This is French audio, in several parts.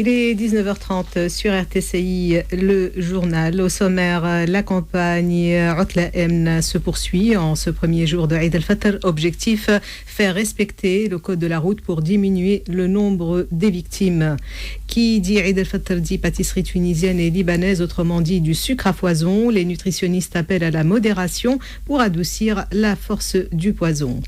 Il est 19h30 sur RTCI, le journal. Au sommaire, la campagne Utla Emna se poursuit en ce premier jour de Eid al-Fitr. Objectif, faire respecter le code de la route pour diminuer le nombre des victimes. Qui dit Eid al-Fitr dit pâtisserie tunisienne et libanaise, autrement dit du sucre à foison. Les nutritionnistes appellent à la modération pour adoucir la force du poison.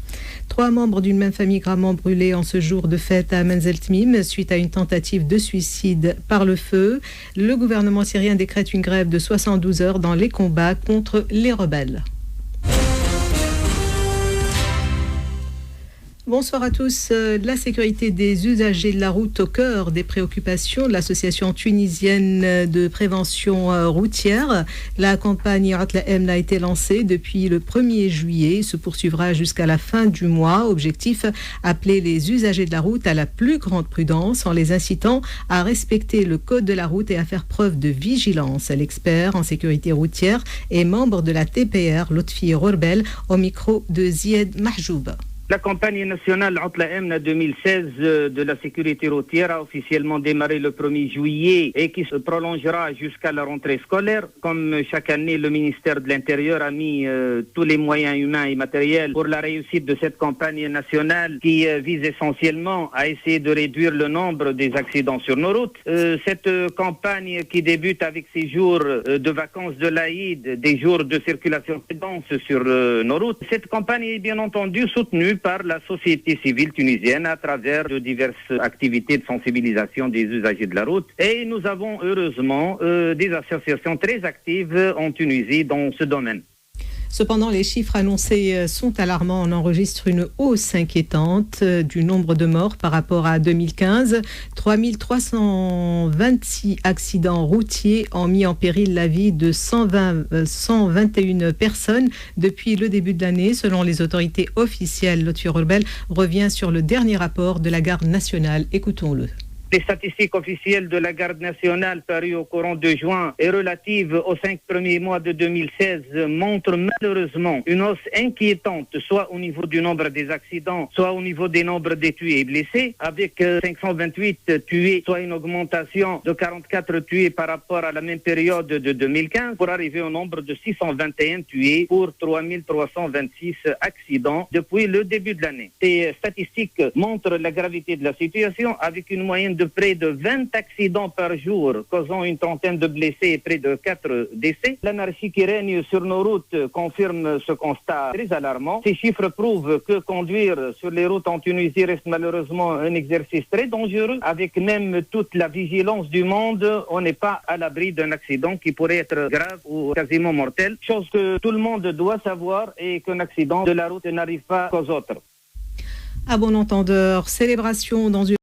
3 membres d'une même famille gravement brûlés en ce jour de fête à Menzel Tmim suite à une tentative de suicide par le feu. Le gouvernement syrien décrète une grève de 72 heures dans les combats contre les rebelles. Bonsoir à tous. La sécurité des usagers de la route au cœur des préoccupations de l'association tunisienne de prévention routière. La campagne Utla Emna a été lancée depuis le 1er juillet et se poursuivra jusqu'à la fin du mois. Objectif, appeler les usagers de la route à la plus grande prudence en les incitant à respecter le code de la route et à faire preuve de vigilance. L'expert en sécurité routière est membre de la TPR, Lotfi Rourbel, au micro de Zied Mahjoub. La campagne nationale Utla Emna 2016 de la sécurité routière a officiellement démarré le 1er juillet et qui se prolongera jusqu'à la rentrée scolaire. Comme chaque année, le ministère de l'Intérieur a mis tous les moyens humains et matériels pour la réussite de cette campagne nationale qui vise essentiellement à essayer de réduire le nombre des accidents sur nos routes. Cette campagne qui débute avec ces jours de vacances de l'Aïd, des jours de circulation dense sur nos routes, cette campagne est bien entendu soutenue par la société civile tunisienne à travers de diverses activités de sensibilisation des usagers de la route. Et nous avons heureusement des associations très actives en Tunisie dans ce domaine. Cependant, les chiffres annoncés sont alarmants. On enregistre une hausse inquiétante du nombre de morts par rapport à 2015. 3326 accidents routiers ont mis en péril la vie de 121 personnes depuis le début de l'année. Selon les autorités officielles, Lotfi Rourbel revient sur le dernier rapport de la garde nationale. Écoutons-le. Les statistiques officielles de la garde nationale parues au courant de juin et relatives aux 5 premiers mois de 2016 montrent malheureusement une hausse inquiétante, soit au niveau du nombre des accidents, soit au niveau des nombres des tués et blessés, avec 528 tués, soit une augmentation de 44 tués par rapport à la même période de 2015, pour arriver au nombre de 621 tués pour 3326 accidents depuis le début de l'année. Ces statistiques montrent la gravité de la situation avec une moyenne de près de 20 accidents par jour, causant une trentaine de blessés et près de 4 décès. L'anarchie qui règne sur nos routes confirme ce constat très alarmant. Ces chiffres prouvent que conduire sur les routes en Tunisie reste malheureusement un exercice très dangereux. Avec même toute la vigilance du monde, on n'est pas à l'abri d'un accident qui pourrait être grave ou quasiment mortel. Chose que tout le monde doit savoir et qu'un accident de la route n'arrive pas qu'aux autres. À bon entendeur, célébration dans une